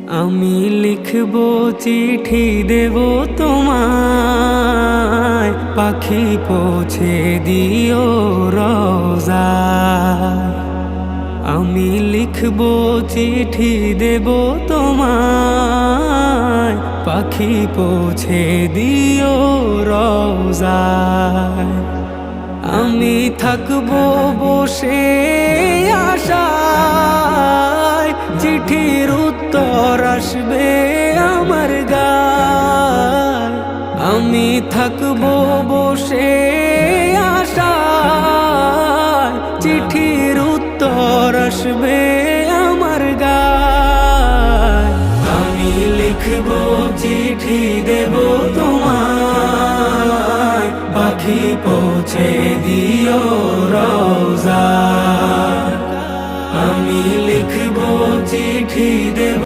আমি লিখবো চিঠি দেব তোমায়, পাখি পৌঁছে দিও রোজায়। আমি লিখবো চিঠি দেব তোমায়, পাখি পৌঁছে দিও রোজায়। আমি থাকবো বসে আশায়, চিঠির উত্তর আসবে আমার গায়। আমি থাকবো বসে আশায়, চিঠির উত্তর আসবে আমার গায়। আমি লিখবো চিঠি দেব তোমায়, পাখি পৌঁছে দিও রোজায়। আমি লিখবো চিঠি দেব